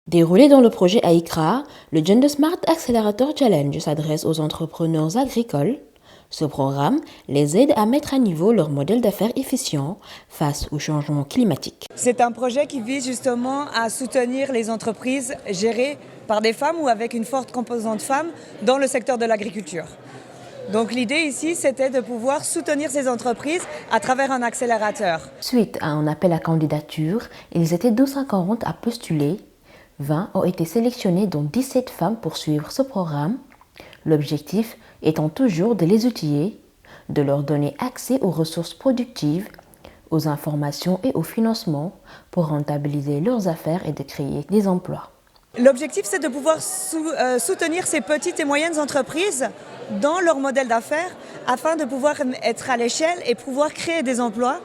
Déroulé dans le projet AICRA, le Gender Smart Accelerator Challenge s'adresse aux entrepreneurs agricoles. Ce programme les aide à mettre à niveau leur modèle d'affaires efficient face au changement climatique. C'est un projet qui vise justement à soutenir les entreprises gérées par des femmes ou avec une forte composante femme dans le secteur de l'agriculture. Donc l'idée ici, c'était de pouvoir soutenir ces entreprises à travers un accélérateur. Suite à un appel à candidature, ils étaient 240 à postuler. 20 ont été sélectionnés, dont 17 femmes pour suivre ce programme. L'objectif étant toujours de les outiller, de leur donner accès aux ressources productives, aux informations et au financement pour rentabiliser leurs affaires et de créer des emplois. L'objectif, c'est de pouvoir soutenir ces petites et moyennes entreprises dans leur modèle d'affaires afin de pouvoir être à l'échelle et pouvoir créer des emplois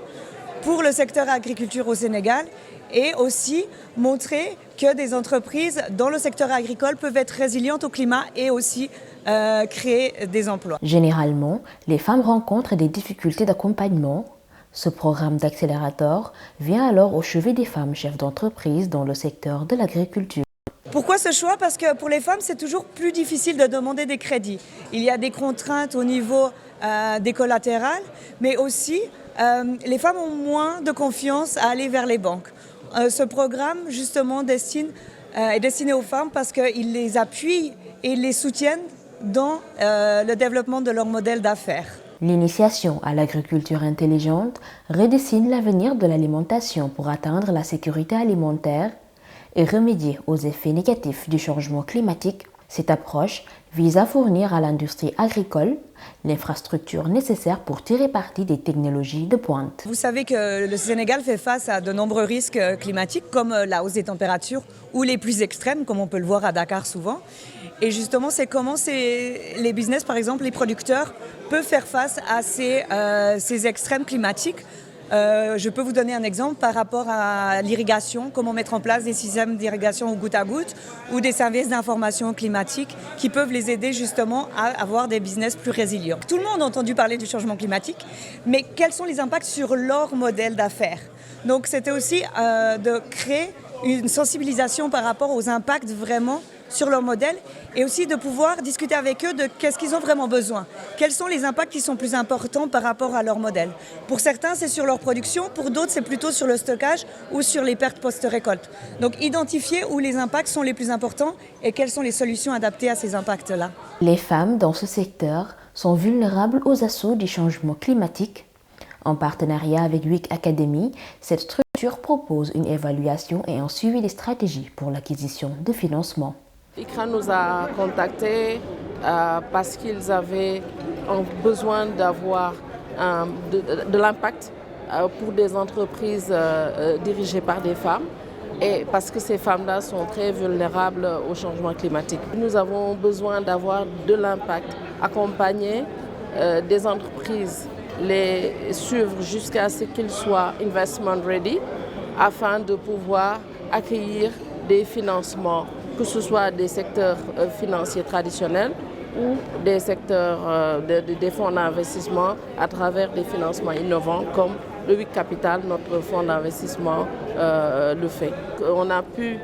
pour le secteur agriculture au Sénégal et aussi montrer que des entreprises dans le secteur agricole peuvent être résilientes au climat et aussi créer des emplois. Généralement, les femmes rencontrent des difficultés d'accompagnement. Ce programme d'accélérateur vient alors au chevet des femmes chefs d'entreprise dans le secteur de l'agriculture. Pourquoi ce choix? Parce que pour les femmes, c'est toujours plus difficile de demander des crédits. Il y a des contraintes au niveau des collatérales, mais aussi les femmes ont moins de confiance à aller vers les banques. Ce programme, justement, est destiné aux femmes parce qu'il les appuie et les soutiennent dans le développement de leur modèle d'affaires. L'initiation à l'agriculture intelligente redessine l'avenir de l'alimentation pour atteindre la sécurité alimentaire et remédier aux effets négatifs du changement climatique. Cette approche vise à fournir à l'industrie agricole l'infrastructure nécessaire pour tirer parti des technologies de pointe. Vous savez que le Sénégal fait face à de nombreux risques climatiques comme la hausse des températures ou les pluies extrêmes, comme on peut le voir à Dakar souvent. Et justement, c'est comment les business, par exemple les producteurs, peuvent faire face à ces extrêmes climatiques. Je peux vous donner un exemple par rapport à l'irrigation, comment mettre en place des systèmes d'irrigation au goutte à goutte ou des services d'information climatique qui peuvent les aider justement à avoir des business plus résilients. Tout le monde a entendu parler du changement climatique, mais quels sont les impacts sur leur modèle d'affaires? Donc c'était aussi de créer une sensibilisation par rapport aux impacts vraiment sur leur modèle et aussi de pouvoir discuter avec eux de qu'est-ce qu'ils ont vraiment besoin. Quels sont les impacts qui sont plus importants par rapport à leur modèle. Pour certains, c'est sur leur production, pour d'autres, c'est plutôt sur le stockage ou sur les pertes post-récolte. Donc identifier où les impacts sont les plus importants et quelles sont les solutions adaptées à ces impacts-là. Les femmes dans ce secteur sont vulnérables aux assauts du changement climatique. En partenariat avec WIC Academy, cette structure propose une évaluation et un suivi des stratégies pour l'acquisition de financement. ICRA nous a contactés parce qu'ils avaient besoin d'avoir de l'impact pour des entreprises dirigées par des femmes et parce que ces femmes-là sont très vulnérables au changement climatique. Nous avons besoin d'avoir de l'impact, accompagner des entreprises, les suivre jusqu'à ce qu'ils soient investment ready afin de pouvoir accueillir des financements, que ce soit des secteurs financiers traditionnels ou des secteurs des fonds d'investissement à travers des financements innovants comme le WIC Capital, notre fonds d'investissement, le fait. On a pu,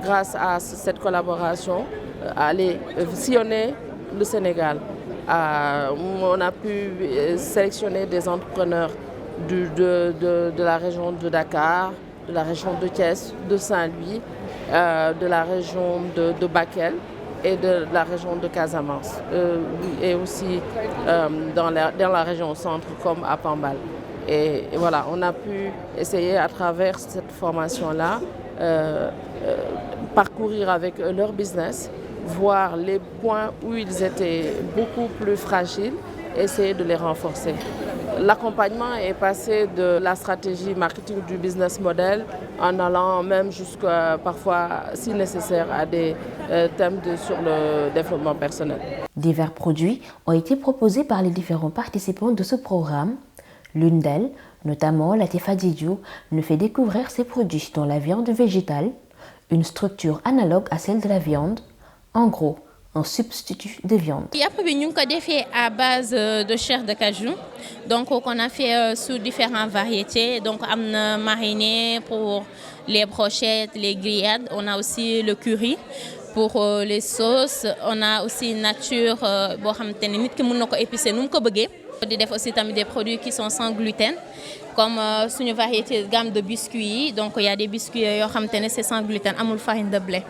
grâce à cette collaboration, aller sillonner le Sénégal. On a pu sélectionner des entrepreneurs de la région de Dakar, de la région de Thiès, de Saint-Louis, de la région de Bakel et de la région de Casamance et aussi dans la région centre comme à Pambal. Et voilà, on a pu essayer à travers cette formation-là parcourir avec leur business, voir les points où ils étaient beaucoup plus fragiles, essayer de les renforcer. L'accompagnement est passé de la stratégie marketing du business model en allant même jusqu'à parfois, si nécessaire, à des thèmes sur le développement personnel. Divers produits ont été proposés par les différents participants de ce programme. L'une d'elles, notamment la Tefadidiou, nous fait découvrir ses produits dont la viande végétale, une structure analogue à celle de la viande. En gros, un substitut de viande. Yàpp bi ñu ngi ko defee à base de chair de cajou. Donc on a fait sous différentes variétés. Donc am na mariné pour les brochettes, les grillades. On a aussi le curry pour les sauces. On a aussi nature boo xamante ne nit ki mën na ko épicer nu mu ko bëggee. Di def aussi tamit des produits qui sont sans gluten, comme suñu variété gamme de biscuits. Donc il y a des biscuits yoo xamante ne c'est sans gluten, amul farine de blé.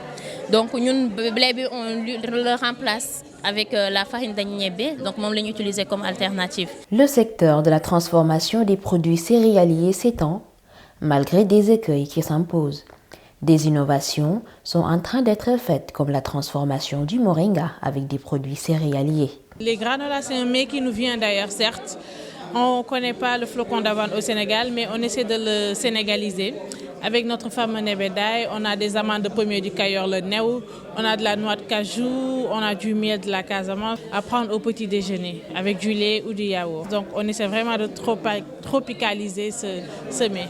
Donc ñun blé bi on le remplace avec la farine de ñebbe, donc moom la ñu utiliser comme alternative. Le secteur de la transformation des produits céréaliers s'étend, malgré des écueils qui s'imposent. Des innovations sont en train d'être faites, comme la transformation du moringa avec des produits céréaliers. Les granolas, c'est un mets qui nous vient d'ailleurs, certes. On ne connaît pas le flocon d'avoine au Sénégal, mais on essaie de le sénégaliser. Avec notre fameux nebedaï, on a des amandes de pommier du Cayor, le Néo, on a de la noix de cajou, on a du miel de la Casamance à prendre au petit déjeuner avec du lait ou du yaourt. Donc on essaie vraiment de tropicaliser ce mets.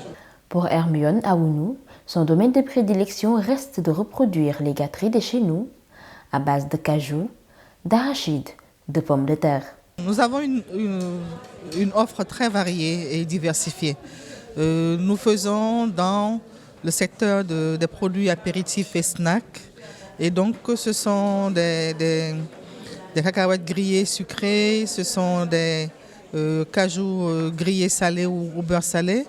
Pour Hermione Aounou, son domaine de prédilection reste de reproduire les gâteries de chez nous à base de cajou, d'arachide, de pommes de terre. Nous avons une offre très variée et diversifiée. Nous faisons dans le secteur des produits apéritifs et snacks. Et donc ce sont des cacahuètes grillées sucrées, ce sont des cajous grillés salés ou beurre salé,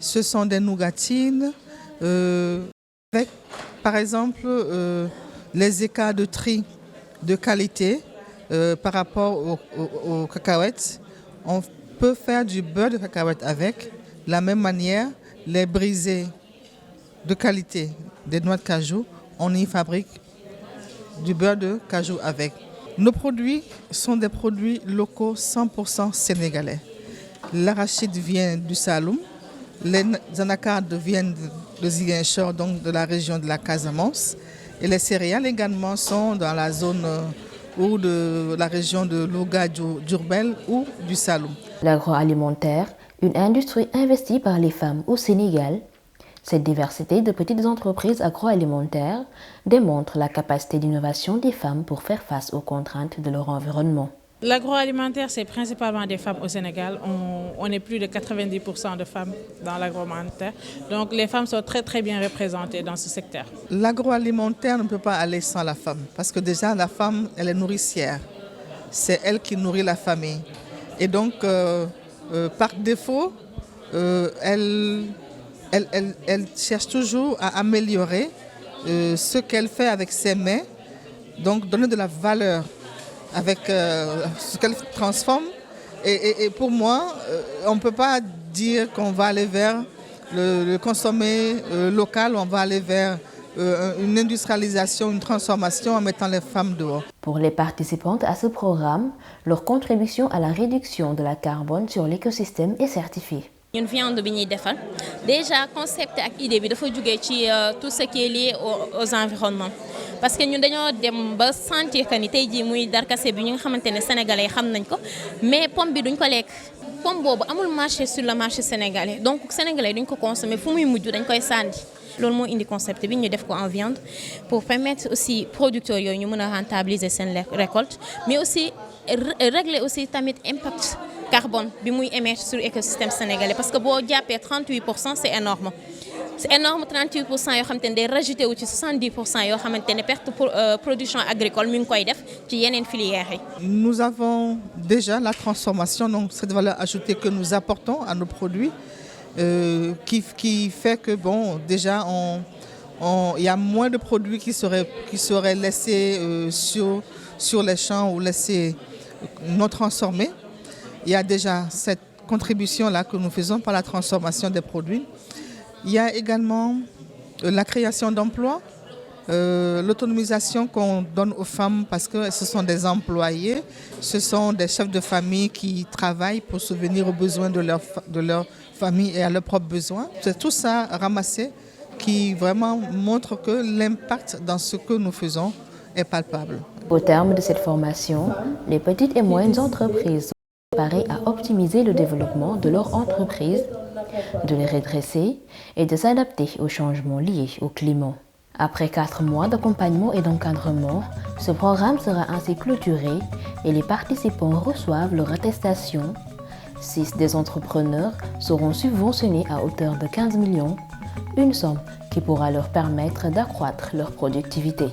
ce sont des nougatines, avec par exemple les écarts de tri de qualité par rapport aux cacahuètes. On peut faire du beurre de cacahuète avec. De la même manière, les brisés de qualité des noix de cajou, on y fabrique du beurre de cajou avec. Nos produits sont des produits locaux 100% sénégalais. L'arachide vient du Saloum, les anacardes viennent de Ziguinchor, donc de la région de la Casamance, et les céréales également sont dans la zone ou de la région de Louga, Diourbel ou du Saloum. L'agroalimentaire, une industrie investie par les femmes au Sénégal, cette diversité de petites entreprises agroalimentaires démontre la capacité d'innovation des femmes pour faire face aux contraintes de leur environnement. L'agroalimentaire, c'est principalement des femmes au Sénégal. On est plus de 90% de femmes dans l'agroalimentaire. Donc les femmes sont très très bien représentées dans ce secteur. L'agroalimentaire ne peut pas aller sans la femme parce que déjà la femme, elle est nourricière. C'est elle qui nourrit la famille. Et donc par défaut, elle cherche toujours à améliorer ce qu'elle fait avec ses mains, donc donner de la valeur avec ce qu'elle transforme. Et pour moi, on ne peut pas dire qu'on va aller vers le consommer local, on va aller vers une industrialisation, une transformation en mettant les femmes dehors. Pour les participantes à ce programme, leur contribution à la réduction de la carbone sur l'écosystème est certifiée. Une viande bi ñuy defal déjà concept ak idée bi dafa jógee ci tout ce qui est lié aux environnements parce que ñun dañoo dem ba sentir que ni tey jii muy darkase bi ñu nga xamante ne sénégalais xam nañ ko mais pomme bi duñ ko lekk pomme boobu amul marché sur le marché sénégalais donc sénégalais duñ ko consommer fu muy mujj dañ koy sànni loolu moo indi concept bi ñu def ko en viande pour permettre aussi producteurs yooyu ñu mën a rentabiliser seen récolte mais aussi régler aussi tamit impact carbone bi muy émettre sur l'écosystème sénégalais parce que boo jàppee 38% c'est énorme. C'est énorme 38% yoo xamante ne day rajouté wu ci 70% yoo xamante ne perte production agricole mi ngi koy def ci yeneen filières yi. Nous avons déjà la transformation, donc cette valeur ajoutée que nous apportons à nos produits qui fait que bon déjà il y a moins de produits qui seraient laissés sur les champs ou laissés non transformés. Il y a déjà cette contribution-là que nous faisons par la transformation des produits. Il y a également la création d'emplois, l'autonomisation qu'on donne aux femmes parce que ce sont des employés, ce sont des chefs de famille qui travaillent pour subvenir aux besoins de leur famille et à leurs propres besoins. C'est tout ça ramassé qui vraiment montre que l'impact dans ce que nous faisons est palpable. Au terme de cette formation, les petites et moyennes entreprises sont préparées à optimiser le développement de leur entreprise, de les redresser et de s'adapter aux changements liés au climat. Après 4 mois d'accompagnement et d'encadrement, ce programme sera ainsi clôturé et les participants reçoivent leur attestation. 6 des entrepreneurs seront subventionnés à hauteur de 15 millions, une somme qui pourra leur permettre d'accroître leur productivité.